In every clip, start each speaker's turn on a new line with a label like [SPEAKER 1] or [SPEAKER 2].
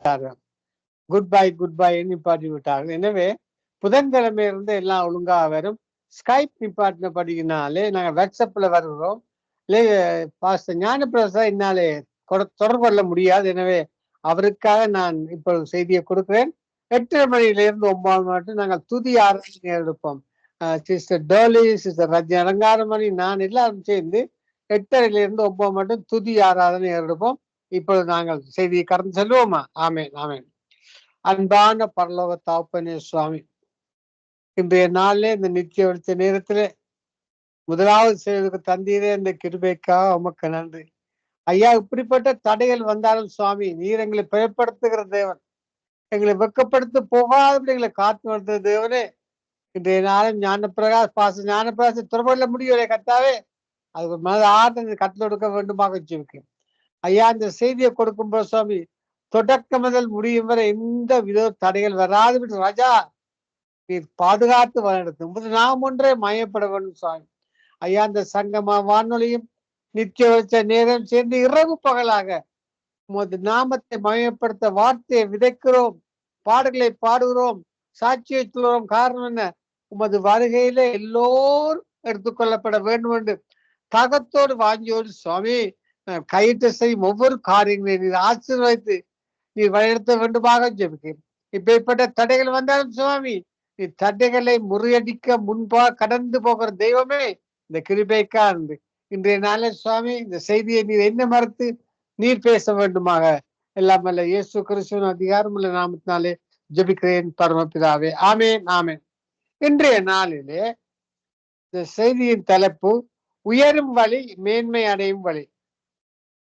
[SPEAKER 1] Good bye நிப்பாட்டி விட்டார்கள். எனவே புதன்கிழமை இருந்து எல்லாம் ஒழுங்காக வரும். ஸ்கைப் நிப்பாட்டினபடினாலே நாங்கள் வாட்ஸ்அப்ல வருகிறோம். ஞானப்பிரசாத் என்னாலே தொடர்பு கொள்ள முடியாது. எனவே அவருக்காக நான் இப்போ செய்தியை கொடுக்கிறேன். 8:30 மணியிலிருந்து 9 மட்டும் நாங்கள் துதி ஆராதனை எடுப்போம். சிஸ்டர் டோலி, சிஸ்டர் ரஜ்ஞானமணி, நான் எல்லாரும் சேர்ந்து 8:30 9 மட்டும் துதி ஆராதனை எடுப்போம். இப்பொழுது நாங்கள் செய்தியை கடந்து செல்வோமா? ஆமேன் ஆமேன். அன்பான பரலோக தகப்பனே சுவாமி, இன்றைய நாளிலே இந்த நித்திய வெளிச்ச நேரத்திலே முதலாவது செய்வதற்கு தந்தீரே இந்த கிருபைக்காக உமக்கு நன்றி ஐயா. இப்படிப்பட்ட தடைகள் வந்தாலும் சுவாமி, நீர் எங்களை பயப்படுத்துகிற தேவன், எங்களை வெக்கப்படுத்த போகாதபடி எங்களை காத்து வருகிற தேவனே. இன்றைய நாளும் ஞானப்பிரகாச தொடர்புள்ள முடியவில்லை கர்த்தாவே. அது ஒரு மனது ஆர்ந்த கட்டளை கொடுக்க வேண்டுமாக வச்சிருக்கேன் ஐயா. இந்த செய்தியை கொடுக்கும்போது சுவாமி, தொடக்கம் முதல் முடியும் வரை எந்த வித தடைகள் வராது ராஜா நீர் பாதுகாத்து வழிநடத்தும். நாம் ஒன்றே மயப்பட வேண்டும் சுவாமி ஐயா. இந்த சங்கமா வானொலியும் நித்திய வெளிச்ச நேரம் சேர்ந்து இரவு பகலாக உமது நாமத்தை மயப்படுத்த வார்த்தையை விதைக்கிறோம், பாடல்களை பாடுகிறோம், சாட்சியை சொல்கிறோம். காரணம் என்ன? உமது வருகையில எல்லோரும் எடுத்துக்கொள்ளப்பட வேண்டும் என்று தகத்தோடு வாங்கியோடு சுவாமி கையிட்டு செய்யும் ஒவ்வொரு காரியங்களையும் நீர் ஆசீர்வதித்து நீர் வழிநடத்த வேண்டுமாக ஜெபிக்கிறேன். இப்படிப்பட்ட தடைகள் வந்தாலும் சுவாமி, நீ தடைகளை முறியடிக்க முன்பாக கடந்து போகிற தெய்வமே, இந்த கிருபைக்கா இருந்து இன்றைய நாளில் சுவாமி இந்த செய்தியை நீர் என்ன மறுத்து நீர் பேச வேண்டுமாக எல்லாம் அல்ல இயேசு கிறிஸ்துவின் அதிகாரமுள்ள நாமத்தினாலே ஜெபிக்கிறேன் பரமபிதாவே. ஆமேன் ஆமேன். இன்றைய நாளிலே இந்த செய்தியின் தலைப்பு உயரும் வழி மேன்மை அடையும் வழி.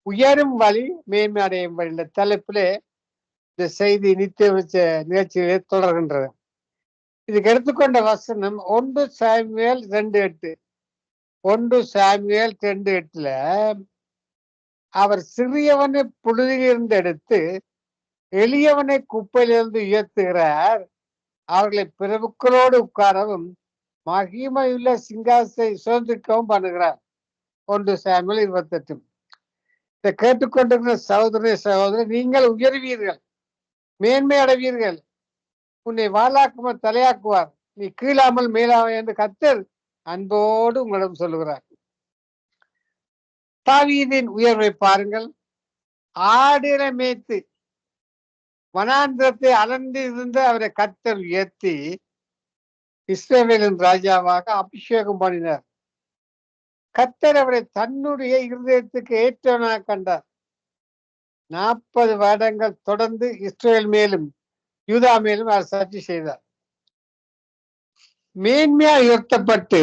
[SPEAKER 1] உயரும் வழி மேன்மை அடையும் வழி இந்த தலைப்பிலே இந்த செய்தி நித்திய வச்ச நிகழ்ச்சியிலே தொடர்கின்றது. இதுக்கு எடுத்துக்கொண்ட வசனம் 1 சாமுவேல் 2:8. 1 சாமுவேல் 2:8 அவர் சிறியவனை புழுதியிலிருந்து எடுத்து எளியவனை குப்பையிலிருந்து உயர்த்துகிறார், அவர்களை பிரபுக்களோடு உட்காரவும் மகிமையுள்ள சிங்காசத்தை சுதந்திரிக்கவும் பண்ணுகிறார். 1 சாமுவேல் 28. இதை கேட்டுக்கொண்டிருக்கிற சகோதரி, நீங்கள் உயர்வீர்கள், மேன்மை அடைவீர்கள், உன்னை வாழாக்குமல் தலையாக்குவார், நீ கீழாமல் மேலாவ என்று கர்த்தர் அன்போடு உங்களிடம் சொல்லுகிறார். தாவீதின் உயர்வை பாருங்கள். ஆடுகளை மேய்த்து வனாந்திரத்தை அலர்ந்து இருந்த அவரை கர்த்தர் உயர்த்தி இஸ்ரவேலின் ராஜாவாக அபிஷேகம் பண்ணினார். கர்த்தர் அவரை தன்னுடைய இருதயத்துக்கு ஏற்றவனாக கண்டார். 40 வருடங்கள் தொடர்ந்து இஸ்ரேல் மேலும் யூதா மேலும் அவர் சர்ச்சை செய்தார். மேன்மையா உயர்த்தப்பட்டு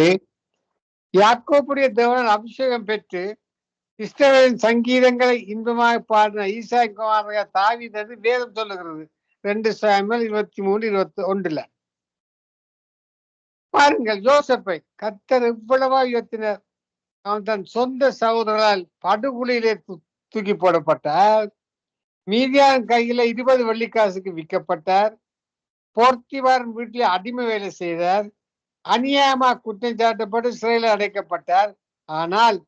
[SPEAKER 1] யாக்கோபுடைய தேவனால் அபிஷேகம் பெற்று இஸ்ரவேலின் சங்கீதங்களை இன்பமாக பாடின ஈசா குமாரனாகிய தாவீது என்று வேதம் சொல்லுகிறது. 2 சாமுவேல் 23:21. பாருங்கள், யோசேப்பை கர்த்தர் எவ்வளவா உயர்த்தினர். அவன் தன் சொந்த சகோதரர்களால் படுகொலையிலே தூக்கி போடப்பட்டார். மீதியான் கையில 20 வெள்ளிக்காசுக்கு விற்கப்பட்டார். போர்த்திவாரன் வீட்டிலே அடிமை வேலை செய்தார். அநியாயமா குற்றம் சாட்டப்பட்டு சிறையில் அடைக்கப்பட்டார். ஆனால்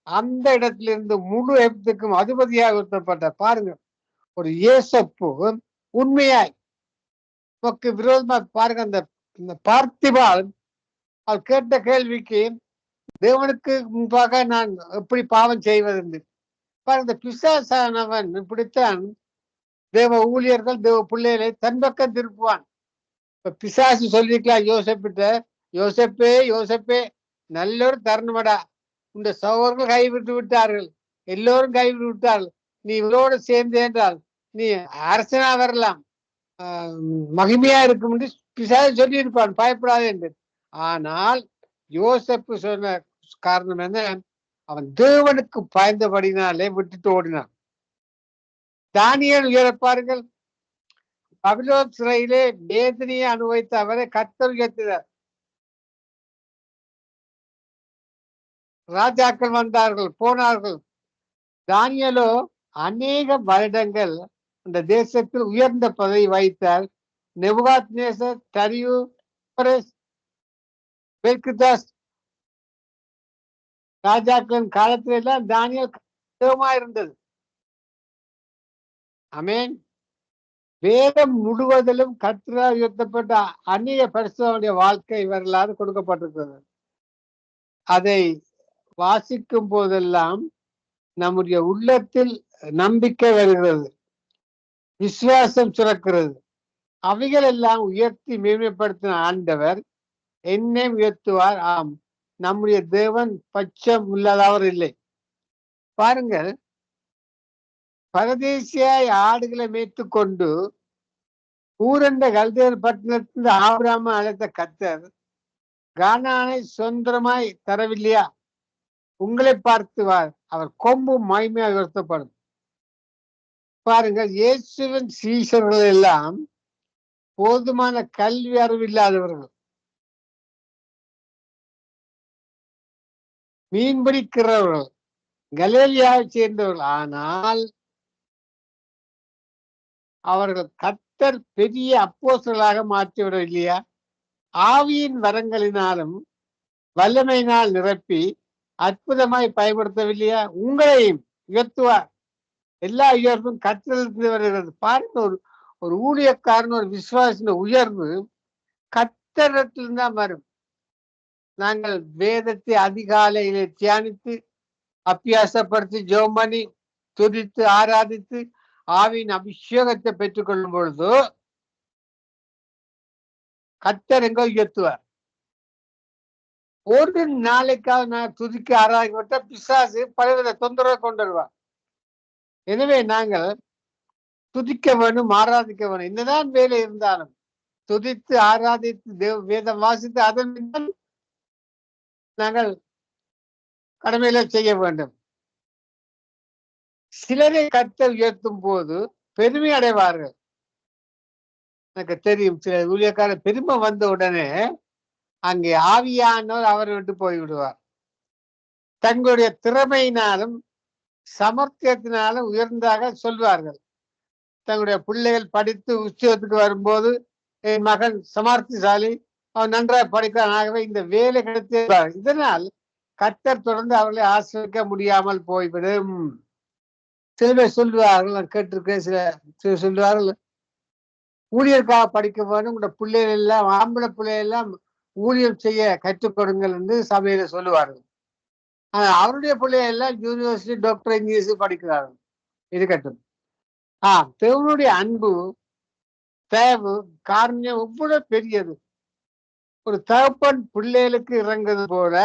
[SPEAKER 1] அந்த இடத்திலிருந்து முழு எப்துக்கும் அதிபதியாக உயர்த்தப்பட்டார். பாருங்க, ஒரு யோசேப்பு உண்மையாய் நமக்கு விரோதமா பாருங்க. அந்த பார்த்திபால் அவர் கேட்ட கேள்விக்கு தேவனுக்கு முன்பாக நான் எப்படி பாவம் செய்வதென்று பாருங்க. பிசாசானவன் இப்படித்தான் தேவ ஊழியர்கள் தேவ பிள்ளைகளை தன் பக்கம் திருப்புவான். இப்ப பிசாசு சொல்லிருக்கலாம் யோசேப்பிட்ட, யோசேப்பே நல்லொரு தருணமடா, இந்த சகோதரர்கள் கைவிட்டு விட்டார்கள், எல்லோரும் கைவிட்டு விட்டார்கள், நீ இவரோடு சேர்ந்து என்றால் நீ அரசனா வரலாம், மகிமையா இருக்கும் என்று பிசாசு சொல்லி இருப்பான், பயப்படாது என்று. ஆனால் யோசேப்பு சொன்ன காரணம் என்ன? அவன் தேவனுக்கு பயந்தபடினாலே விட்டுட்டு ஓடினான். தானியேல் உயர பாருங்கள். பபிலோன் சிறையிலே வேதனையை அனுபவித்த அவரை கர்த்தர் உயர்த்தினார். ராஜாக்கள் வந்தார்கள் போனார்கள். தானியேலோ அநேக வருடங்கள் அந்த தேசத்தில் உயர்ந்த பதவி வகித்தார். நேபுகாத்நேசர், தரியு, பெல்குதாஸ் ராஜாக்களின் காலத்துல எல்லாம் தானியேல் இருந்தது. ஆமென். வேதம் முழுவதிலும் கர்த்தரால் உயர்த்தப்பட்ட அநேக பரிசுத்தவான்களுடைய வாழ்க்கை வரலாறு கொடுக்கப்பட்டிருக்கிறது. அதை வாசிக்கும் போதெல்லாம் நம்முடைய உள்ளத்தில் நம்பிக்கை வருகிறது, விசுவாசம் சுரக்கிறது. அவைகள் எல்லாம் உயர்த்தி மேன்மைப்படுத்தின ஆண்டவர் என்னை உயர்த்துவார். ஆம், நம்முடைய தேவன் பட்சம் இல்லாதவர் இல்லை. பாருங்கள், பரதேசியாய் ஆடுகளை மேய்த்து கொண்டு ஊரண்ட கல்தேர் பட்டணத்திலிருந்து ஆபிரகாமை அழைத்த கர்த்தர் கானானை சொந்தமாய் தரவில்லையா? உங்களை பார்த்துவார், அவர் கொம்பு மகிமையாக உயர்த்தப்படும். பாருங்கள், இயேசுவின் சீஷர்கள் எல்லாம் போதுமான கல்வி அறிவு இல்லாதவர்கள், மீன்பிடிக்கிறவர்கள், கலிலேயாவை சேர்ந்தவர்கள். ஆனால் அவர்கள் கர்த்தர் பெரிய அப்போஸ்தலர்களாக மாற்றிவிட இல்லையா? ஆவியின் வரங்களினாலும் வல்லமையினால் நிரப்பி அற்புதமாய் பயன்படுத்தவில்லையா? உங்களையும் உயர்த்துவார். எல்லா உயர்வும் கர்த்தரிலிருந்து வருகிறது. பாருங்க, ஒரு ஊழியக்காரன், ஒரு விசுவாசின் உயர்வு கர்த்தரிடத்திலிருந்து தான் வரும். நாங்கள் வேதத்தை அதிகாலையிலே தியானித்து அபியாசப்படுத்தி ஜெபம் பண்ணி துதித்து ஆராதித்து ஆவியின் அபிஷேகத்தை பெற்றுக் கொள்ளும் பொழுது கர்த்தர் எங்க உயர்த்துவார். ஒரு நாளைக்காக நான் துதிக்க ஆராதிக்கப்பட்ட பிசாசு பலவித தொந்தரவை கொண்டு வருவார். எனவே நாங்கள் துதிக்க வேண்டும், ஆராதிக்க வேண்டும். என்னதான் வேலை இருந்தாலும் துதித்து ஆராதித்து வேதம் வாசித்து அதன் நாங்கள் கடமையில செய்ய வேண்டும். சிலரை கர்த்தர் உயர்த்தும் போது பெருமை அடைவார்கள். எனக்கு தெரியும், சில ஊழியக்காரர் பெருமை வந்த உடனே அங்கே ஆவியானவர் அவரை விட்டு போய்விடுவார். தங்களுடைய திறமையினாலும் சமர்த்தியத்தினாலும் உயர்ந்தாக சொல்வார்கள். தங்களுடைய பிள்ளைகள் படித்து உத்தியோகத்துக்கு வரும்போது, என் மகன் சமர்த்திசாலி, அவன் நன்றாக படிக்கிறான், ஆகவே இந்த வேலை கிடைத்து. இதனால் கர்த்தர் தொடர்ந்து அவர்களை ஆசிரிக்க முடியாமல் போய்விடும். சில பேர் சொல்லுவார்கள், நான் கேட்டிருக்கேன், சில சொல்லுவார்கள், ஊழியருக்காக படிக்க வேண்டும், உங்களோட பிள்ளைகள் எல்லாம், ஆம்பளை பிள்ளைகள் எல்லாம் ஊழியம் செய்ய கற்றுக் கொடுங்கள் என்று சபையில சொல்லுவார்கள். ஆனா அவருடைய பிள்ளைகள் எல்லாம் யூனிவர்சிட்டி டாக்டர் இன்ஜினியர்ஸ் படிக்கிறார்கள். இருக்கட்டும். தேவனுடைய அன்பு, தேவை, காரணியம் எவ்வளவு பெரியது. ஒரு தகப்பன் பிள்ளைகளுக்கு இறங்குறது போல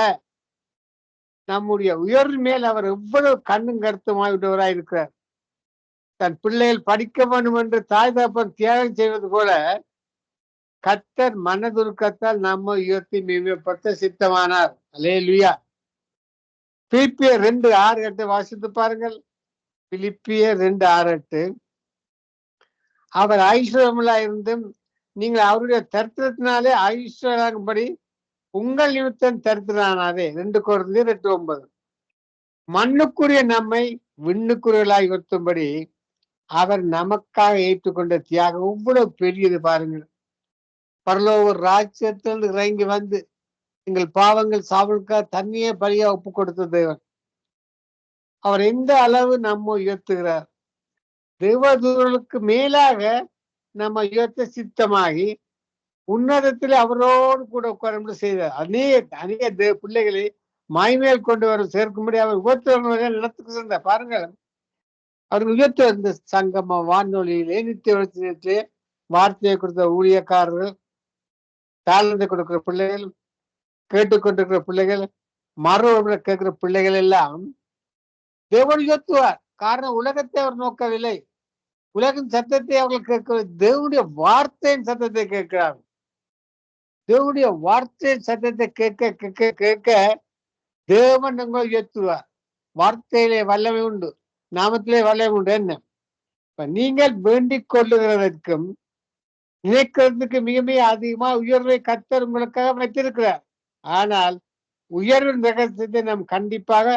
[SPEAKER 1] நம்முடைய உயர்வு மேல் அவர் எவ்வளவு கண்ணும் கருத்துமாய் விட்டவராய் இருக்கிறார். தன் பிள்ளைகள் படிக்க வேண்டும் என்று தாய் தகப்பன் தியாகம் செய்வது போல கர்த்தர் மனதுருக்கத்தால் நம்ம உயர்த்தி மேம்படுத்த சித்தமானார். அல்லேலூயா. பிலிப்பியர் 2:6 வாசித்து பாருங்கள். பிலிப்பியர் 2:6. அவர் ஐஸ்வர்யமுள்ளா இருந்தும் நீங்கள் அவருடைய தரித்திரத்தினாலே ஐஸ்வர்யாகும்படி உங்கள் நிமித்தம் தரித்திரனானே. 2 Corinthians 8:9. மண்ணுக்குரிய நம்மை விண்ணுக்குரியலாய் உயர்த்தும்படி அவர் நமக்காக ஏற்றுக்கொண்ட தியாகம் எவ்வளவு பெரியது பாருங்கள். பரலோக ராஜ்யத்திலிருந்து இறங்கி வந்து எங்கள் பாவங்கள் சாவலுக்காக தண்ணியே பலியா ஒப்பு கொடுத்த தேவன். அவர் எந்த அளவு நம்ம உயர்த்துகிறார். தேவதூதர்களுக்கு மேலாக நம்ம உயர்த்த சித்தமாகி உன்னதத்தில் அவரோடு கூட உட்கார செய்தார். அநேக பிள்ளைகளை மாய்மேல் கொண்டு வர சேர்க்கும்படி அவர் உயர்த்தவர்கள் நடத்துக்கு சென்ற பாருங்கள். அவர் உயர்த்த இந்த சங்கம வானொலியிலே நித்திய வார்த்தையை கொடுத்த ஊழியக்காரர்கள், தாளந்தை கொடுக்கிற பிள்ளைகள், கேட்டுக்கொண்டிருக்கிற பிள்ளைகள், மறுபடியும் கேட்கிற பிள்ளைகள் எல்லாம் தேவன் உயர்த்துவார். காரணம், உலகத்தை அவர் நோக்கவில்லை, உலகின் சத்தத்தை அவர்கள் கேட்க, தேவனுடைய வார்த்தையின் சத்தத்தை கேட்கிறார்கள். தேவனுடைய வார்த்தையின் சத்தத்தை கேட்க கேட்க கேட்க தேவன் உங்களை உயர்த்துவார். வார்த்தையிலே வல்லமை உண்டு, நாமத்திலே வல்லமை உண்டு. என்ன நீங்கள் வேண்டிக் கொள்ளுகிறதற்கும் நினைக்கிறதுக்கு மிக மிக அதிகமா உயர்வை கர்த்தர் உங்களுக்காக வைத்திருக்கிறார். ஆனால் உயர்வின் ரகசியத்தை நாம் கண்டிப்பாக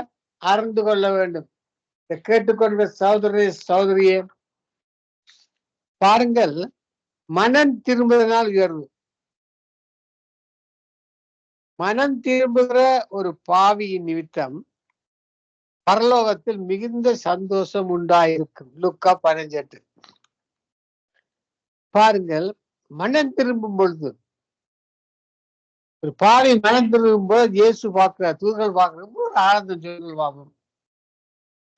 [SPEAKER 1] அறிந்து கொள்ள வேண்டும். கேட்டுக்கொண்ட சகோதரியே பாருங்கள், மனம் திரும்புவதனால் உயர்வு. மனம் திரும்புகிற ஒரு பாவியின் நிமித்தம் பரலோகத்தில் மிகுந்த சந்தோஷம் உண்டாயிருக்கும். லூக்கா 15. பாருங்கள், மனம் திரும்பும் பொழுது, ஒரு பாவி மனம் திரும்பும் போது இயேசு பார்க்கிறார், தூதர்கள் பார்க்கிறது ஒரு ஆனந்தம் சொல்வாகும்.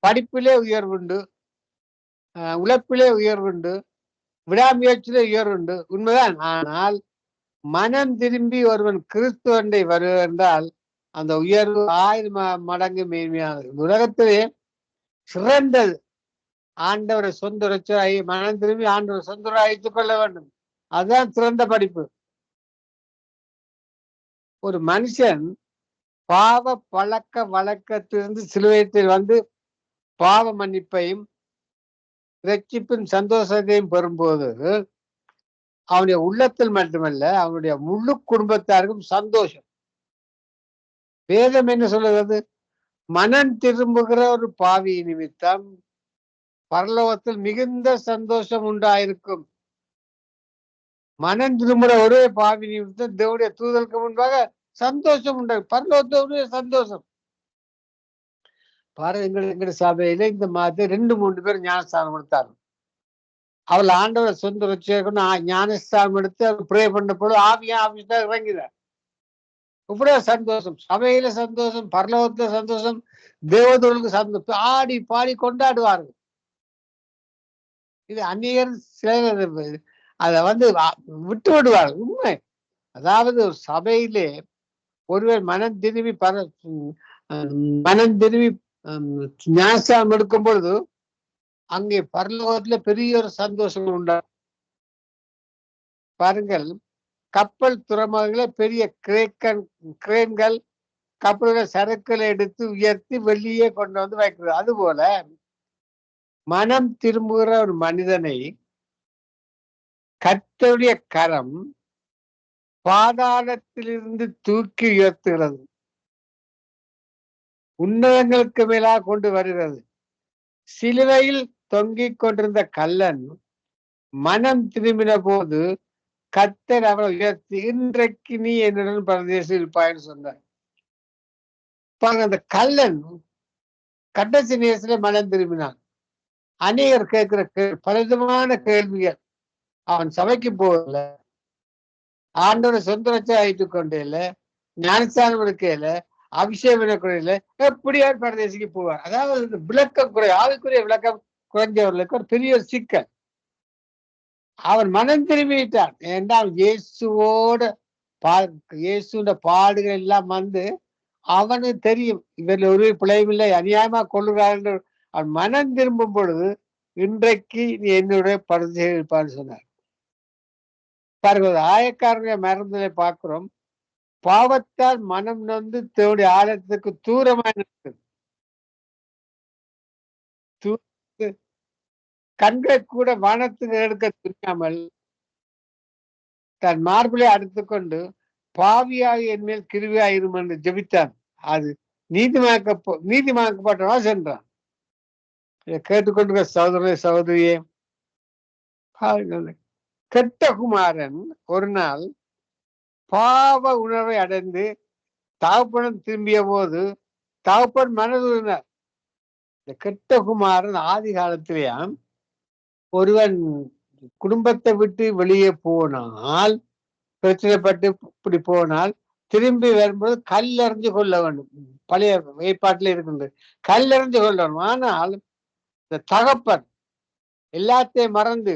[SPEAKER 1] படிப்பிலே உயர்வுண்டு, உழைப்பிலே உயர்வுண்டு, விடாமுயற்சியிலே உயர்வுண்டு, உண்மைதான். ஆனால் மனம் திரும்பி ஒருவன் கிறிஸ்துவண்டை வருவது என்றால் அந்த உயர்வு 1000 மடங்கு மேன்மையானது. உலகத்திலே சிறந்தது ஆண்டவரை சொந்த ரட்சகராகி மனம் திரும்பி ஆண்டவரை சொந்த அழைத்துக் கொள்ள வேண்டும். அதுதான் சிறந்த படிப்பு. ஒரு மனுஷன் பாவ பழக்க வழக்கத்திலிருந்து சிலுவையத்தில் வந்து பாவ மன்னிப்பையும் ரட்சிப்பின் சந்தோஷத்தையும் பெறும்போது அவனுடைய உள்ளத்தில் மட்டுமல்ல, அவனுடைய முழு குடும்பத்தாருக்கும் சந்தோஷம். வேதம் என்ன சொல்லுகிறது? மனம் திரும்புகிற ஒரு பாவி நிமித்தம் பரலோகத்தில் மிகுந்த சந்தோஷம் உண்டாயிருக்கும். மனம் திரும்புகிற ஒரே பாவி நிமித்தம் தேவனுடைய தூதருக்கு முன்பாக சந்தோஷம் உண்டாகும். பரலோகத்தோடைய சந்தோஷம். பாருங்க, எங்களுடைய சபையில இந்த மாதிரி 2-3 பேர் ஞானஸ்தானம் எடுத்தாங்க. அவள் ஆண்டவரை சொந்த ரட்சகர்னு ஞானஸ்தானம் எடுத்து அவர் ப்ரே பண்ண போது ஆவியா இறங்கிறார். இவ்வளவு சந்தோஷம், சபையில சந்தோஷம், பரலோகத்துல சந்தோஷம், தேவதூர்களுக்கு சந்தோஷம், ஆடி பாடி கொண்டாடுவார்கள். இது அந்நியர் சிலர் அதை விட்டு விடுவார்கள். உண்மை. அதாவது ஒரு சபையிலே ஒருவர் மனம் திரும்பி ஞானஸ்தானம் எடுக்கும் பொழுது அங்கே பரலோகத்துல பெரிய ஒரு சந்தோஷம் உண்டா. பாருங்கள், கப்பல் துறைமுகங்கள பெரிய கிரேன்கள் கப்பல்கள் சரக்குகளை எடுத்து உயர்த்தி வெளியே கொண்டு வந்து வைக்கிறது. அதுபோல மனம் திரும்புகிற ஒரு மனிதனை கர்த்தருடைய கரம் பாதாளத்திலிருந்து தூக்கி உயர்த்துகிறது, உன்னதங்களுக்கு மேலாக கொண்டு வருகிறது. சிலுவையில் தொங்கிக் கொண்டிருந்த கள்ளன் மனம் திரும்பின போது கர்த்தர் அவரை உயர்த்தி, இன்றைக்கு நீ என்னுடன் பரதேசில் இருப்பாய்ன்னு சொன்னார். பாருங்க, அந்த கள்ளன் கடைசி நேரத்துல மனம் திரும்பினான். அநேகர் கேட்கிற பலவிதமான கேள்விகள். அவன் சபைக்கு போகல, ஆண்டோட சொந்த ரட்சை ஆயிட்டுக் கொண்டே இல்ல, ஞானஸ்தானம் எடுக்கல, அபிஷேகம் எடுக்கல, எப்படியார் பரதேசிக்கு போவார். அதாவது விளக்கம் ஆளுக்குரிய விளக்கம் குறைஞ்சவர்களுக்கு ஒரு பெரிய சிக்கல். அவன் மனம் திரும்பிட்டான். என்றால் இயேசுவோட இயேசுட பாடுகள் எல்லாம் அவனுக்கு தெரியும், இவர்கள் ஒரு பிழையுமில்லை, அநியாயமா கொள்ளுகிறார்கள். அவன் மனம் திரும்பும் பொழுது இன்றைக்கு நீ என்னுடைய பரதேசி இருப்பான்னு சொன்னார். பாருங்க, ஆயக்காரனுடைய மரணத்தை பார்க்கிறோம். பாவத்தால் மனம் நொந்து தேவனுடைய ஆலயத்துக்கு தூரமா இருக்குது. கண்களை கூட வானத்துக்கு எடுக்க துணியாமல் தன் மார்பிலை அடித்துக்கொண்டு பாவியாக என் மேல் கிருவியாயிரும் என்று ஜெபித்தான். அது நீதிமாக்கப்பட்டவா சென்றான். கேட்டுக்கொண்டிருக்க சகோதர சகோதரியே, கெட்ட குமாரன் ஒரு நாள் பாவ உணர்வை அடைந்து தகப்பனும் திரும்பிய போது தகப்பன் மனதுனார். இந்த கெட்ட குமாரன் ஆதி காலத்திலேயாம் ஒருவன் குடும்பத்தை விட்டு வெளியே போனால், பிரச்சனைப்பட்டு இப்படி போனால் திரும்பி வரும்போது கல்லெறிஞ்சு கொள்ள வேண்டும். பழைய ஏற்பாட்டில் இருக்கின்றது, கல்லெறிஞ்சு கொள்ள வேண்டும். ஆனால் இந்த தகப்பன் எல்லாத்தையும் மறந்து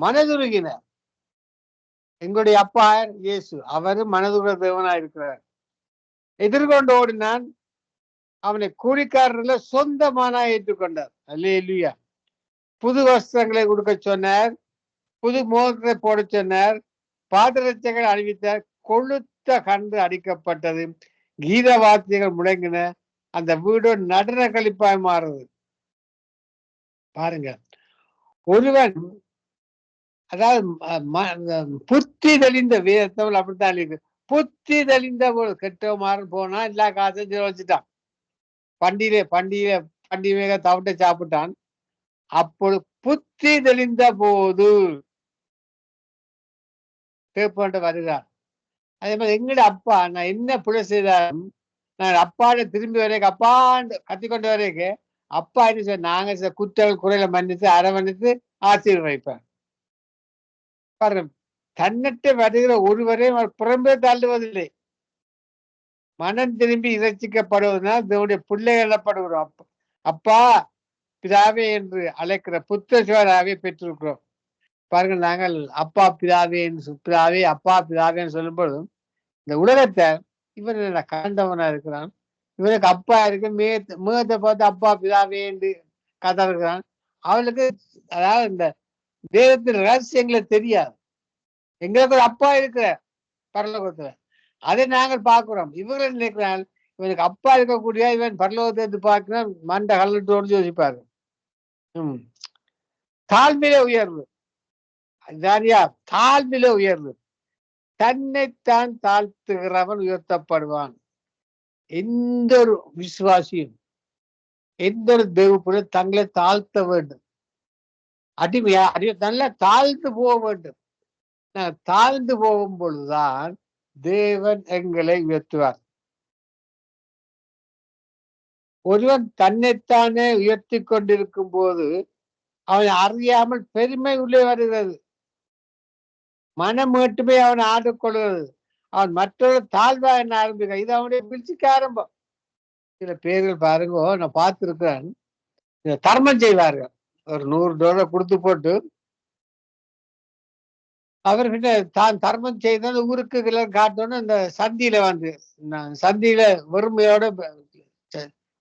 [SPEAKER 1] மனதுருகினார். எங்களுடைய அப்பா இயேசு, அவரும் மனதுர தேவனாய் இருக்கிறார். எதிர்கொண்டு ஓடினான். அவனை கூலிக்காரர்ல சொந்தமானா ஏற்றுக்கொண்டார். அல்லேலூயா. புது வஸ்திரங்களை கொடுக்க சொன்னார், புது மோதிரத்தை போட சொன்னார், பாதரட்சைகள் அணிவித்தார். கொளுத்த கண்டு அடிக்கப்பட்டது, கீத வாத்தியங்கள் முழங்கின, அந்த வீடு நடன கழிப்பாய் மாறுது. பாருங்க, ஒருவன் அதாவது புத்தி தெளிந்த வேதத்தவள் அப்படித்தான் இருக்கு. புத்தி தெளிந்த போது கெட்டவமாறு போனா எல்லா காசையும் வச்சுட்டான். பண்டிகை தவிட்ட சாப்பிட்டான். அப்பொழுது புத்தி தெளிந்த போது கேட்போன்ற வருகிறார். அதே மாதிரி எங்கட அப்பா நான் என்ன பிழை செய்தாலும் நான் அப்பாட திரும்பி வரைக்கும் அப்பாண்டு கத்திக்கொண்டு வரைக்கும் அப்பா என்ன நாங்க குற்றங்கள் குறையில மன்னித்து அரவணைத்து ஆசீர்வதிப்பேன். பாருங்க, தன்னட்டு வருகிற ஒருவரையும் அவர் புறம்பே தள்ளுவதில்லை. மனம் திரும்பி இறைச்சிக்கப்படுவதனால் தேவனுடைய பிள்ளைகள் எனப்படுகிறோம். அப்பா பிதாவே என்று அழைக்கிற புத்திர சுவராகவே பெற்றிருக்கிறோம். பாருங்கள், நாங்கள் அப்பா பிதாவே பிதாவே அப்பா பிதாவேன்னு சொல்லும்போது இந்த உலகத்தை இவன் காண்டவனா இருக்கிறான், இவனுக்கு அப்பா இருக்கு, மேகத்தை பார்த்து அப்பா பிதாவே என்று கதை இருக்கிறான். அவனுக்கு அதாவது இந்த தேவத்தின் ரகசியங்களை தெரியாது. எங்களுக்கு ஒரு அப்பா இருக்கிற பரலோகத்துல, அதை நாங்கள் பார்க்கிறோம். இவர்கள் நினைக்கிறான் இவனுக்கு அப்பா இருக்கக்கூடிய இவன் பரலோகத்தை பார்க்கிறான், மண்ட கல்லட்டோடு யோசிப்பாரு. தாழ்மையிலே உயர்வு, சரியா? தாழ்மையிலே உயர்வு. தன்னைத்தான் தாழ்த்துகிறவன் உயர்த்தப்படுவான். எந்த ஒரு விசுவாசியும் எந்த ஒரு தெய்வ தங்களை தாழ்த்த வேண்டும். அடிமையா நல்லா தாழ்ந்து போக வேண்டும். தாழ்ந்து போகும் பொழுதுதான் தேவன் எங்களை உயர்த்துவார். ஒருவன் தன்னைத்தானே உயர்த்தி கொண்டிருக்கும் போது அவன் அறியாமல் பெருமை உள்ளே வருகிறது, மனம் மட்டுமே அவன் ஆடிக்கொள்கிறது, அவன் மற்றொரு தாழ்வா என்ன ஆரம்பிக்க. இது அவனுடைய பிடிச்சிக்க ஆரம்பம். சில பேர்கள் பாருங்க, நான் பார்த்திருக்கிறேன், தர்மம் செய்வார்கள். ஒரு $100 கொடுத்து போட்டு அவர்கிட்ட தான் தர்மம் செய்த ஊருக்கு காட்டணும். இந்த சந்தியில வந்து சந்தியில வறுமையோட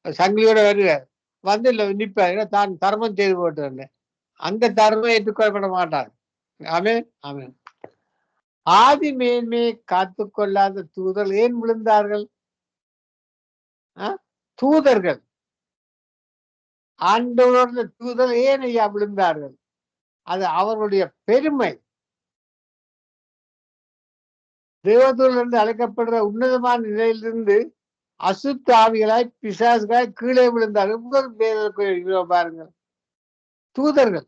[SPEAKER 1] சங்கிலியோட வருவார், வந்து நிற்பார், தான் தர்மம் செய்து போட்டு அந்த தர்மம் ஏற்றுக்கொள்ளப்பட மாட்டார். ஆமென் ஆமென். ஆதி மேன்மையை காத்து கொள்ளாத தூதர்கள் ஏன் விழுந்தார்கள்? தூதர்கள், ஆண்டவரோட தூதர்கள் ஏன் ஐயா விழுந்தார்கள்? அது அவர்களுடைய பெருமை. தேவதூரிலிருந்து அழைக்கப்படுற உன்னதமான நிலையிலிருந்து அசுத்த ஆவிகளாய் பிசாசுகளாய் கீழே விழுந்தார்கள். பாருங்கள், தூதர்கள்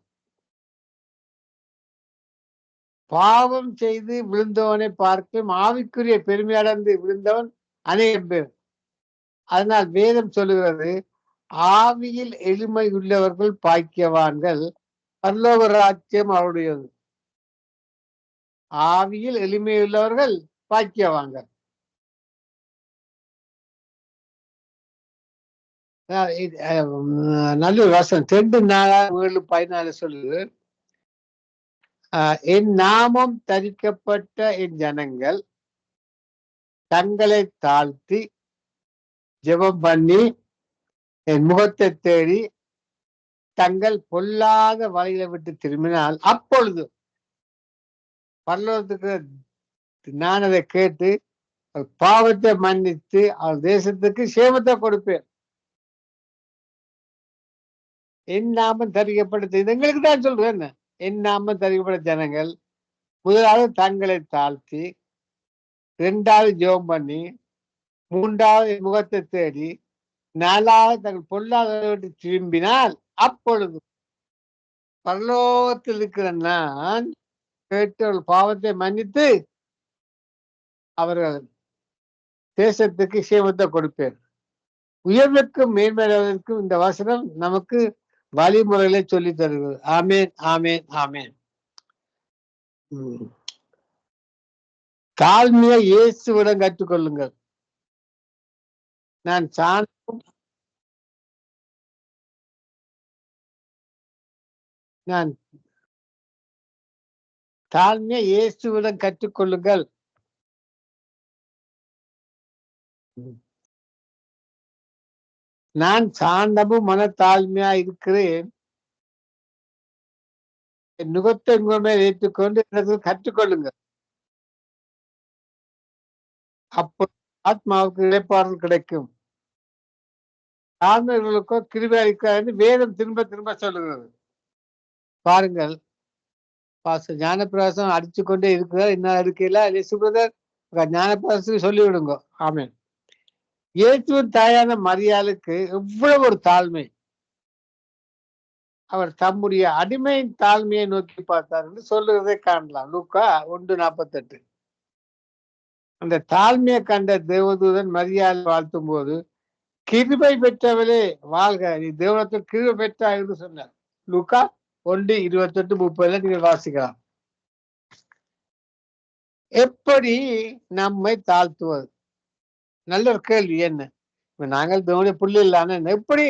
[SPEAKER 1] பாவம் செய்து விழுந்தவனை பார்க்கும் ஆவிக்குரிய பெருமை அடைந்து விழுந்தவன் அநேகம் பேர். அதனால் வேதம் சொல்லுகிறது, ஆவியில் எளிமை உள்ளவர்கள் பாக்கியவான்கள், பரலோக ராஜ்யம் அவருடையது. ஆவியில் எளிமையுள்ளவர்கள் பாக்கியவான்கள். நல்ல வசனம் 2:4-7-14 சொல்லுது, என் நாமம் தரிக்கப்பட்ட என் ஜனங்கள் தங்களை தாழ்த்தி ஜெபம் பண்ணி என் முகத்தை தேடி தங்கள் பொல்லாத வழிகளை விட்டு திரும்பினால் அப்பொழுது பரலோகத்துக்கு நான் அதை கேட்டு பாவத்தை மன்னித்து அவர் தேசத்துக்கு சேமத்தை கொடுப்பேன். என் நாமம் தரிக்கப்பட்ட எங்களுக்கு தான் சொல்றேன், என் நாமம் தரிக்கப்பட்ட ஜனங்கள் முதலாவது தங்களை தாழ்த்தி, 2வது ஜெபம் பண்ணி, 3வது முகத்தை தேடி, 4வது தங்கள் பொல்லாதவரை விட்டு திரும்பினால் அப்பொழுது பரலோகத்தில் இருக்கிற நான் கேட்டு பாவத்தை மன்னித்து அவர்கள் தேசத்துக்கு சேமத்தை கொடுப்பேன். உயர்வுக்கும் மேன்மையாவதற்கும் இந்த வசனம் நமக்கு வழிமுறைகளை சொல்லி தருகிறது. ஆமேன் ஆமேன் ஆமேன். தாழ்மையை இயேசுவிடம் கற்றுக்கொள்ளுங்கள். நான் தாழ்மையை இயேசுவிடம் கற்றுக்கொள்ளுங்கள். நான் சாந்தமும் மனத்தாழ்மையா இருக்கிறேன், என் நுகத்தை மேல் ஏற்றுக்கொண்டு எனக்கு கற்றுக்கொள்ளுங்கள். அப்போ ஆத்மாவுக்கு இழைப்பாடல் கிடைக்கும். தாழ்மைகளுக்கோ கிருபை அளிக்காது வேதம் திரும்ப திரும்ப சொல்லுகிறது. பாருங்கள், ஞானப்பிரகாசம் அடிச்சு கொண்டே இருக்கிறார். இன்னும் இருக்கையில சுபதர் ஞானப்பிரகாசத்துக்கு சொல்லிவிடுங்க. ஆமேன். இயேசுவின் தாயான மரியாளுக்கு எவ்வளவு ஒரு தாழ்மை. அவர் தம்முடைய அடிமையின் தாழ்மையை நோக்கி பார்த்தார் என்று சொல்லுறதை காணலாம். லூக்கா 1:48. அந்த தாழ்மையை கண்ட தேவதூதன் மரியாதை வாழ்த்தும் போது, கிருபை பெற்றவளே வாழ்க, நீ தேவனத்தில் கிருபை பெற்றா என்று சொன்னார். லூக்கா 1:28-30 நீங்கள் வாசிக்கலாம். எப்படி நம்மை தாழ்த்துவது? நல்ல ஒரு கேள்வி. என்ன இப்ப நாங்கள் தேவனுடைய புள்ளி இல்லாம எப்படி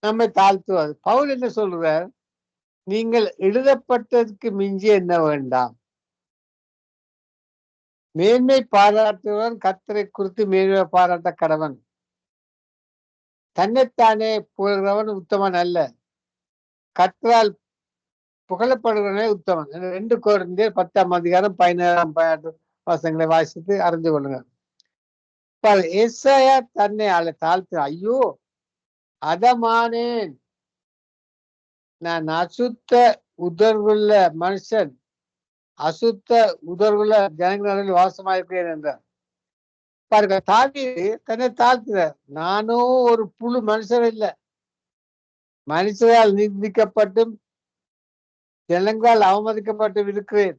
[SPEAKER 1] நம்மை தாழ்த்துவது? பவுல் என்ன சொல்றார்? நீங்கள் எழுதப்பட்டதற்கு மிஞ்சி என்ன வேண்டாம். மேன்மை பாராட்டுவன் கர்த்தரை குறித்து மேன்மை பாராட்ட கடவன். தன்னைத்தானே புகழ்கிறவன் உத்தமன் அல்ல, கர்த்தரால் புகழப்படுகிறவனே உத்தமன். 2 கொரிந்தியர் 10:17-18 வாசித்து அறிந்து கொள்ளுங்க. ஏசாயா தன்னை தாழ்த்து, ஐயோ அதமானேன், நான் அசுத்த உதர்வுள்ள மனுஷன், அசுத்த உதர்வுள்ள ஜனங்களில் வாசமாயிருக்கிறேன் என்றார். பாருங்க, தாவீது தன்னை தாழ்த்துறார். நானும் ஒரு புழு மனுஷன் இல்லை, மனுஷரால் நிந்திக்கப்பட்டும் ஜனங்களால் அவமதிக்கப்பட்டும் இருக்கிறேன்.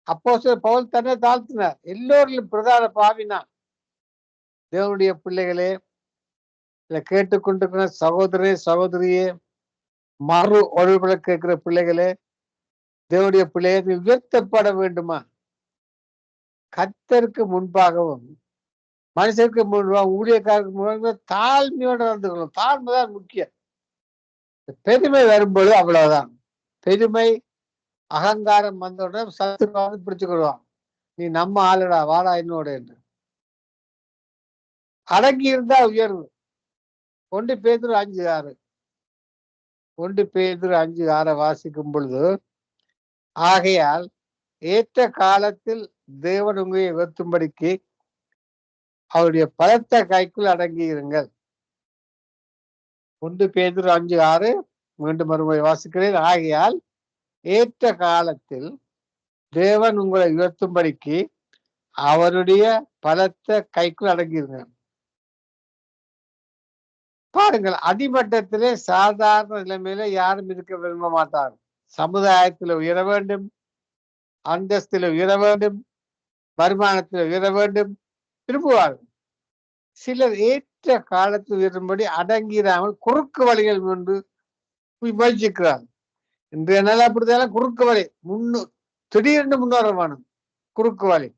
[SPEAKER 1] அப்போஸ்தலர் பவுல் தன்னை தாழ்த்தினார். எல்லோரிலும் பிரதான பாவினா. தேவனுடைய பிள்ளைகளே, இதை கேட்டுக்கொண்டிருக்கிற சகோதரே சகோதரியே, மறு ஒருபட கேட்கிற பிள்ளைகளே, தேவனுடைய பிள்ளையை உயர்த்தப்பட வேண்டுமா? கர்த்தருக்கு முன்பாகவும் மனுஷருக்கு முன்பாக ஊழியக்காரருக்கு முன்பாக தாழ்மையோடு நடந்து கொள்ளும். தாழ்மைதான் முக்கியம். பெருமை வரும்போது அவ்வளவுதான். பெருமை அகங்காரம் வந்தவுடனே சத்துருவாக பிடிச்சுக்கிடுவான். நீ நம்ம ஆளுடா, வாடா என்னோட என்று. அடங்கி இருந்தா உயர்வு. 1 பேதுரு 5:6 1 பேதுரு 5:6 வாசிக்கும் பொழுது, ஆகையால் ஏற்ற காலத்தில் தேவன் உங்களை உயர்த்தும்படிக்கு அவருடைய பலத்த கைக்குள் அடங்கி இருங்கள். 1 பேதுரு 5:6 மீண்டும் மறுமுறை வாசிக்கிறேன். ஆகையால் ஏற்ற காலத்தில் தேவன் உங்களை உயர்த்தும்படிக்கு அவருடைய பலத்த கைக்குள் அடங்கிருங்க. பாருங்கள், அடிமட்டத்திலே சாதாரண நிலைமையில யாரும் இருக்க விரும்ப மாட்டார். சமுதாயத்தில் உயர வேண்டும், அந்தஸ்தில் உயர வேண்டும், வருமானத்தில் உயர வேண்டும் விரும்புவார்கள். சிலர் ஏற்ற காலத்தில் உயரும்படி அடங்கிடாமல் குறுக்கு வழிகள் கொண்டு முயற்சிக்கிறார். இன்றைய நாள் அப்படித்தான். குறுக்கு வழி திடீர்னு முன்னேற வேணும். குறுக்கு வழி.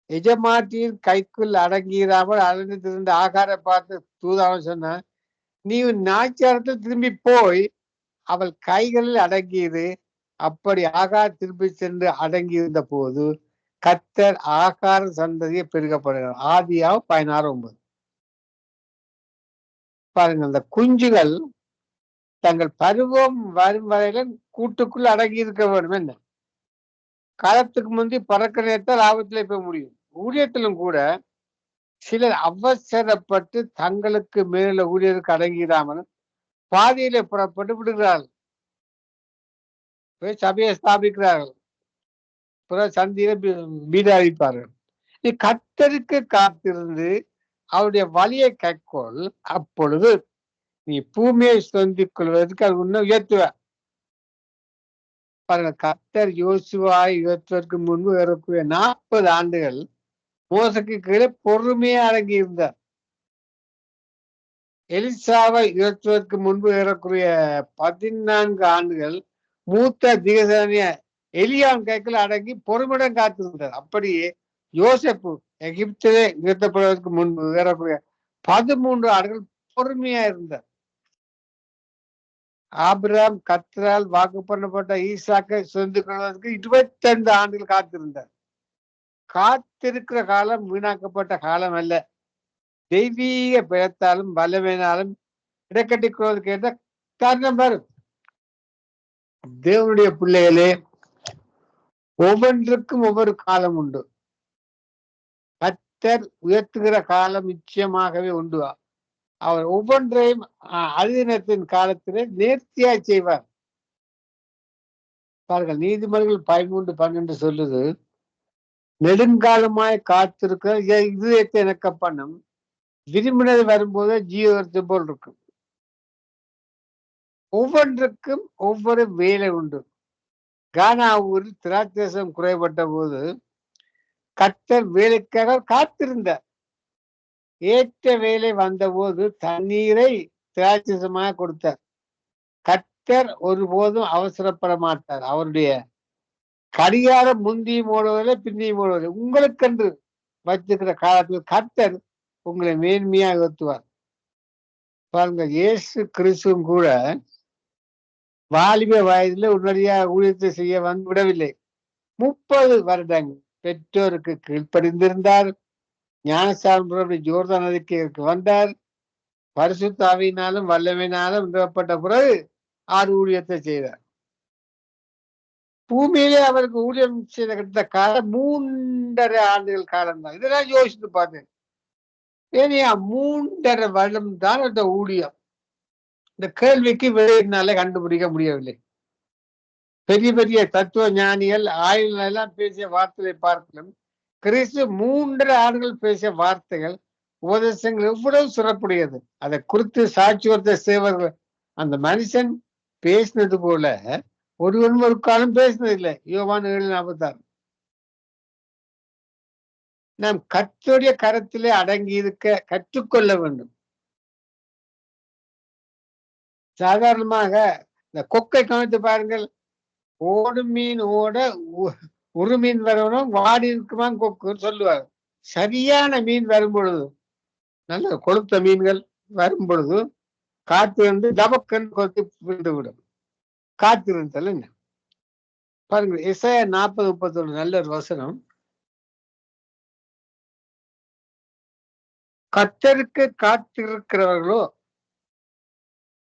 [SPEAKER 1] எஜமாட்டியின் கைக்குள் அடங்கிடாமல் அலைந்து திரிந்த ஆகார பார்த்து தூதாவன் சொன்ன, நீ நாச்சாரத்தில் திரும்பி போய் அவள் கைகளில் அடங்கியது. அப்படி ஆகார் திரும்பி சென்று அடங்கியிருந்த போது கர்த்தர் ஆகார சந்ததியை பெருகப்படுகிறார். ஆதியாகமம் 16:9. பாருங்க, அந்த குஞ்சுகள் தங்கள் பருவம் வரும் வரையிலும் கூட்டுக்குள் அடங்கி இருக்க வேண்டும். என்ன காலத்துக்கு முந்தி பறக்க நேரத்தால் ஆபத்திலே போய் முடியும். ஊழியத்திலும் கூட சிலர் அவசரப்பட்டு தங்களுக்கு மேல ஊழியருக்கு அடங்கிடாமல் பாதியிலே புறப்பட்டு விடுகிறார்கள். சபையை ஸ்தாபிக்கிறார்கள், புற சந்தியில பீடாரிப்பார்கள். நீ கர்த்தருக்கு காத்திருந்து அவருடைய வழியை கைக்கொள், அப்பொழுது நீ பூமியை சொந்திக் கொள்வதற்கு அது உன்னை உயர்த்துவ. பாருங்க, கர்த்தர் யோசுவாவை உயர்த்துவதற்கு முன்பு ஏறக்கூடிய 40 ஆண்டுகள் மோசைக்கு கீழே பொறுமையே அடங்கி இருந்தார். எலிசாவை உயர்த்துவதற்கு முன்பு ஏறக்கூடிய 14 ஆண்டுகள் மூத்த தீர்க்கதரிசியாகிய எலியாவின் கைக்குள் அடங்கி பொறுமையுடன் காத்திருந்தார். அப்படியே யோசேப்பு எகிப்திலே உயர்த்தப்படுவதற்கு முன்பு ஏறக்கூடிய 13 ஆண்டுகள் பொறுமையா இருந்தார். ஆபிரகாம் கர்த்தரால் வாக்கு பண்ணப்பட்ட ஈசாக்கை சொந்திக் கொள்வதற்கு 25 ஆண்டுகள் காத்திருந்தார். காத்திருக்கிற காலம் வீணாக்கப்பட்ட காலம் அல்ல. தெய்வீக பலத்தாலும் வல்லமையினாலும் இடக்கட்டிக் கொள்வதற்கு என்ற காரணம் வரும். தேவனுடைய பிள்ளைகளே, ஒவ்வொன்றுக்கும் ஒவ்வொரு காலம் உண்டு. கர்த்தர் உயர்த்துகிற காலம் நிச்சயமாகவே உண்டு. அவர் ஒவ்வொன்றையும் அதினத்தின் காலத்திலே நேர்த்தியாய் செய்வார். பாருங்கள், நீதிமன்றங்கள் 13:12 சொல்லுது, நெடுங்காலமாய் காத்திருக்கிற இதயத்தை எனக்கு பண்ணும், விரும்பினது வரும்போது ஜீவத்தை போல் இருக்கும். ஒவ்வொன்றுக்கும் ஒவ்வொரு வேலை உண்டு. கானா ஊரில் திராட்சரசம் குறைபட்ட போது கர்த்தர் வேலைக்காக காத்திருந்தார். ஏற்ற வேலை வந்தபோது தண்ணீரை திராட்சரசமாக கொடுத்தார். கர்த்தர் ஒருபோதும் அவசரப்பட மாட்டார். அவருடைய கடிகாரம் முந்தியும் ஓடுவதில்லை, பிந்தியும் ஓடுவதில்லை. உங்களுக்கென்று வைத்திருக்கிற காலத்தில் கர்த்தர் உங்களை மேன்மையாக உயர்த்துவார். பாருங்க, இயேசு கிறிஸ்துவும் கூட வாலிப வயதில் உடனடியாக ஊழியத்தை செய்ய வந்துவிடவில்லை. 30 வருடங்கள் பெற்றோருக்கு கீழ்ப்படிந்திருந்தார். ஞானஸ்நானம் ஜோர்தான் நதிக்கு வந்தார். பரிசுத்த ஆவியினாலும் வல்லமையினாலும் நிறுவப்பட்ட பிறகு ஊழியத்தை செய்தார். பூமியிலே அவருக்கு ஊழியம் செய்த கிட்ட காலம் 3.5 ஆண்டுகள் காலம் தான். இதெல்லாம் யோசித்து பார்த்தேன். ஏனியா 3.5 வருடம் தான் அந்த ஊழியம். இந்த கேள்விக்கு விடையினாலே கண்டுபிடிக்க முடியவில்லை. பெரிய பெரிய தத்துவ ஞானிகள் ஆயுள் எல்லாம் பேசிய வார்த்தைகளை பார்க்கலாம். கிறிஸ்து 3.5 ஆண்டுகள் பேசிய வார்த்தைகள், உபதேசங்கள் எவ்வளவு சிறப்புடையது. அதை குறித்து சாட்சியத்தை செய்வர்கள். அந்த மனுஷன் பேசினது போல ஒருவன் ஒரு காலம் பேசினதில்லை. யோவான் 7:46. நாம் கர்த்தருடைய கரத்திலே அடங்கி இருக்க கற்றுக்கொள்ள வேண்டும். சாதாரணமாக இந்த கொக்கை கவனித்து பாருங்கள். ஓடும் மீன் ஓட ஒரு மீன் வரணும், வாடி இருக்குமா கொக்குன்னு சொல்லுவாங்க. சரியான மீன் வரும் பொழுது, நல்ல கொளுத்த மீன்கள் வரும் பொழுது காத்து வந்து தபக்கன் கொத்தி விழுந்து விடும். காத்திருந்தல் என்ன பாருங்க. எசாயா 40:31 நல்ல ஒரு வசனம். கர்த்தருக்கு காத்திருக்கிறவர்களோ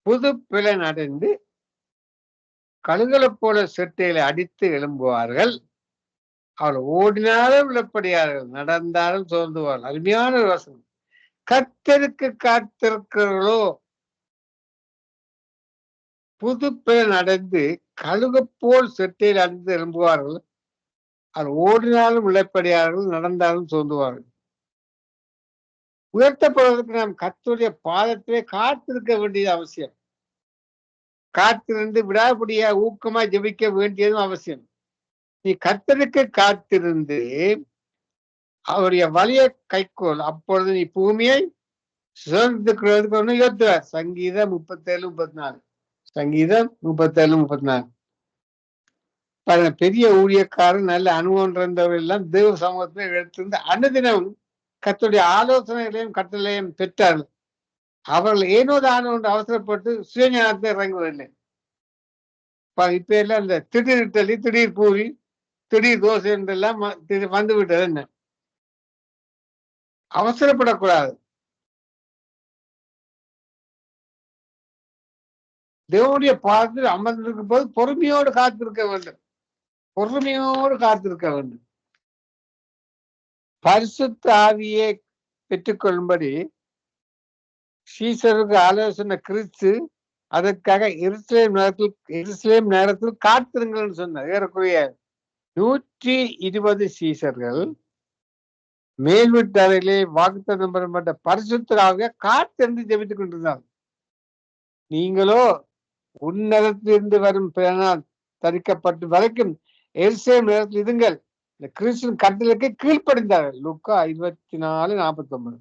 [SPEAKER 1] புது பிலன் அடைந்து கழுகளை போல செட்டையில அடித்து எழும்புவார்கள். அவர் ஓடினாலும் விழப்படியார்கள், நடந்தாலும் சோர்ந்துவார்கள். அருமையான ஒரு வசனம். கர்த்தருக்கு காத்திருக்கிறவர்களோ புது பிலன் அடைந்து கழுகு போல் செட்டையில் அடித்து எழும்புவார்கள். அவர் ஓடினாலும் விழப்படியார்கள், நடந்தாலும் சோர்ந்துவார்கள். உயர்த்தப்படுவதற்கு நாம் கர்த்தருடைய பாதத்திலே காத்திருக்க வேண்டியது அவசியம். காத்திருந்து விடாபடியா ஊக்கமா ஜெபிக்க வேண்டியதும் அவசியம். நீ கர்த்தருக்கு காத்திருந்து அவருடைய வலிய கைக்கோள், அப்பொழுது நீ பூமியை சுதந்திரத்துக்கு உயர்த்துவார். சங்கீதம் 37:34. சங்கீதம் 37:34. பாருங்க, பெரிய ஊழியக்காரன் நல்ல அனுபவம் இருந்தவர்கள் எல்லாம் தேவ சமூகத்தில் எடுத்திருந்து அனுதினம் கர்த்தருடைய ஆலோசனைகளையும் கட்டளையும் பெற்றார்கள். அவர்கள் ஏனோ தானோ ஒன்று அவசரப்பட்டு சுயஞானத்தை இறங்குவதில்லை. இப்ப எல்லாம் இந்த திடீர் இட்டலி, திடீர் பூரி, திடீர் தோசை என்றெல்லாம் வந்து விட்டது. என்ன அவசரப்படக்கூடாது. தேவனுடைய பாதத்தில் அமர்ந்திருக்கும் போது பொறுமையோடு காத்திருக்க வேண்டும். பொறுமையோடு காத்திருக்க வேண்டும். பரிசுத்த ஆவியை பெற்றுக்கொள்ளும்படி சீசருக்கு ஆலோசனை கிறிஸ்து அதற்காக எருசலேம் நேரத்தில் காத்திருங்கள் சொன்னார். ஏறக்குறைய 120 சீசர்கள் மேல் வீட்டு அறையிலே வாக்குத்தத்தம் பெறப்பட்ட பரிசுத்த ஆவியை காத்திருந்து ஜெபித்துக் கொண்டிருந்தார். நீங்களோ உன்னதத்திலிருந்து வரும் பிறனால் தரிக்கப்பட்டு வரைக்கும் எருசலேம் நேரத்தில் இருங்கள். இந்த கிறிஸ்துவின் கட்டளைக்கு கீழ்ப்படிந்தார்கள். லூக்கா 24:49.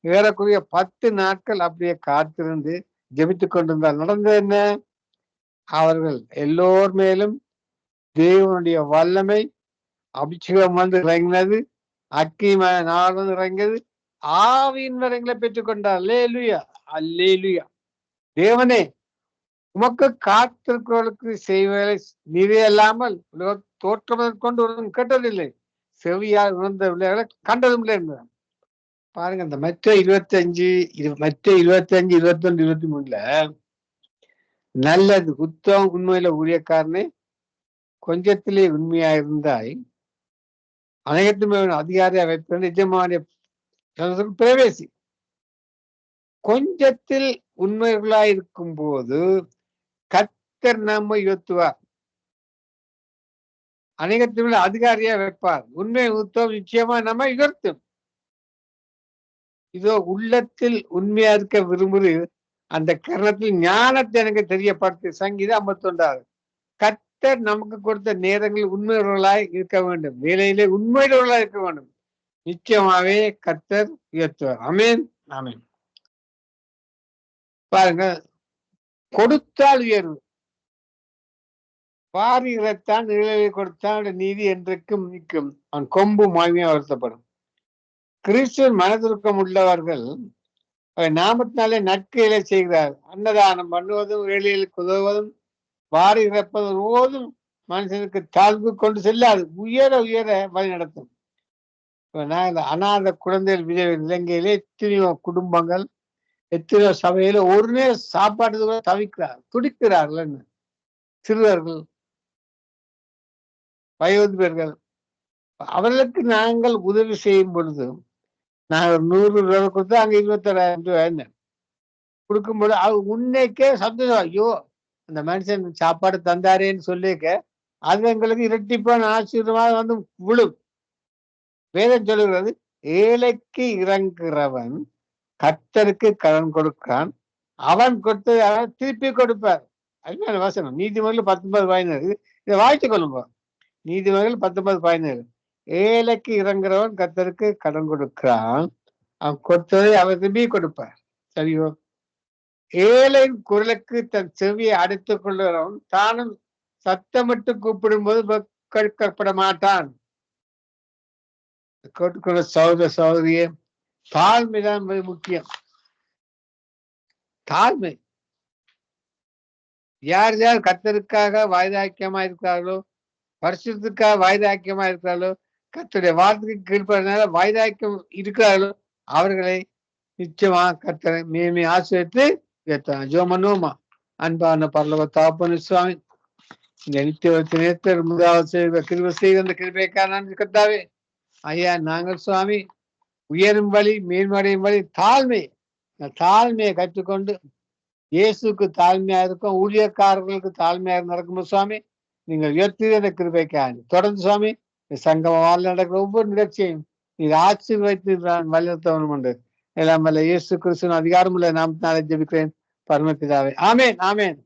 [SPEAKER 1] ஏறக்குறைய 10 நாட்கள் அப்படியே காத்திருந்து ஜெபித்துக் கொண்டிருந்தார். நடந்தது என்ன? அவர்கள் எல்லோர் மேலும் தேவனுடைய வல்லமை அபிஷேகம் வந்து இறங்கினது. அக்கினிமய நாள் வந்து இறங்கியது. ஆவியின் வரங்களை பெற்றுக் கொண்டார். அல்லேலூயா, அல்லேலூயா. தேவனே, உமக்கு காத்திருக்கிறவர்களுக்கு செய்வதை நிறையல்லாமல் தோற்றமதற்கொண்டு ஒருவன் கேட்டதில்லை, செவியால் உணர்ந்த விளையாட கண்டதும் இல்லை என்றார். பாருங்க, இந்த மற்ற 25, 21, 23 நல்லது உத்தம் உண்மையில ஊழியக்காரனே, கொஞ்சத்திலே உண்மையா இருந்தாய் அனைத்துமே அதிகாரியா வைப்பேன் நிஜமான பிரவேசி. கொஞ்சத்தில் உண்மைகளாய் இருக்கும் போது கர்த்தர் நம்மை உயர்த்துவார். அநேகத்தின் அதிகாரியா வைப்பார். உண்மை உத்தம் நிச்சயமா நம்ம உயர்த்தும். இதோ உள்ளத்தில் உண்மையா இருக்க விரும்புகிற அந்த கரணத்தில் ஞானத்தை எனக்கு தெரியப்படுத்து. சங்கீதம் 51. கர்த்தர் நமக்கு கொடுத்த நேரங்கள் உண்மையுள்ளவர்களாய் இருக்க வேண்டும். வேலையிலே உண்மையுள்ளவர்களாய் இருக்க வேண்டும். நிச்சயமாவே கர்த்தர் உயர்த்துவார். ஆமென், ஆமென். பாருங்க, கொடுத்தால் உயர்வு. பாரிகளைத்தான் நிழலை கொடுத்தான் நீதி என்றைக்கும் நிற்கும். அவன் கொம்பு மாய்மையா வருத்தப்படும். கிறிஸ்துவன் மனதுருக்கம் உள்ளவர்கள் நாமத்தினாலே நற்கையில செய்கிறார். அன்னதானம் பண்ணுவதும், ஏழைகளுக்கு உதவுவதும், வாரி இறப்பதும் போதும் மனுஷனுக்கு தாழ்வு கொண்டு செல்லாது, உயர உயர வழி நடத்தும். அநாத குழந்தைகள் விஜய் இலங்கையிலே எத்தனையோ குடும்பங்கள், எத்தனையோ சபையில ஒரு நேரம் சாப்பாடு கூட தவிக்கிறார், துடிக்கிறார்கள். சிறுவர்கள், வயோதிபர்கள், அவர்களுக்கு நாங்கள் உதவி செய்யும் பொழுது நாங்கள் 100 ரூபாய் கொடுத்தா அங்க 21,000 ரூபாய் கொடுக்கும்போது அது உன்னைக்கே சந்தோஷம். ஐயோ, அந்த மனுஷன் சாப்பாடு தந்தாரேன்னு சொல்லிக்க அது எங்களுக்கு இரட்டிப்பான ஆசீர்வாதம் வந்து விழும். வேதம் சொல்லுகிறது, ஏழைக்கு இறங்குறவன் கர்த்தருக்கு கடன் கொடுக்கான், அவன் கொடுத்ததை அவன் திருப்பி கொடுப்பார். அதுதான் வசனம். நீதிமொழிகள் 19:17. இதை வாய்த்து கொள்ளுங்க. நீதிமொழிகள் 19:17. ஏழைக்கு இறங்குறவன் கர்த்தருக்கு கடன் கொடுக்கிறான், அவன் கொடுத்ததை அவர் திரும்பி கொடுப்பார். சரியோ? ஏழையின் குரலுக்கு தன் செவியை அடைத்துக் கொள்ளுகிறவன் தானும் சத்தமிட்டு கூப்பிடும் போது கேட்கப்பட மாட்டான். கேட்டுக்கொள்ள சகோதர சகோதரியே, தாழ்மைதான் முக்கியம். தாழ்மை. யார் யார் கர்த்தருக்காக வாய்தாக்கியமா இருக்கிறார்களோ, வருஷத்துக்காக வாய்தாக்கியமா இருக்கிறார்களோ, கர்த்தருடைய வார்த்தைக்கு கீழ்ப்படினால வாய்தாக்கியம் இருக்கிறார்களோ, அவர்களை நிச்சயமா கர்த்தரை மேன்மை ஆசிரியத்து உயர்த்தான். ஜோமனோமா. அன்பான பரலோக தகப்பனே சுவாமி, இந்த நித்திய நேரத்தில் முதலாவது கிருபை செய்த அந்த கிருபைக்காக நன்றி கர்த்தாவே. ஐயா, நாங்கள் சுவாமி உயரும் வழி, மேன்மடையும் வழி தாழ்மை. தாழ்மையை கற்றுக்கொண்டு இயேசுக்கு தாழ்மையா இருக்கும், ஊழியக்காரர்களுக்கு தாழ்மையா நடக்கும் சுவாமி. நீங்கள் உயர்த்தி அந்த கிருபைக்காக தொடர்ந்து சுவாமி சங்கம வாழ் நடக்கிற ஒவ்வொரு நிகழ்ச்சியையும் நீங்க ஆசீர்வதித்து வழிநடத்தவனும் உண்டு. எல்லாம் வல்ல இயேசு கிறிஸ்துவின் அதிகாரமுள்ள நாமத்தினாலே ஜெபிக்கிறேன் பரமபிதாவே. ஆமென், ஆமென்.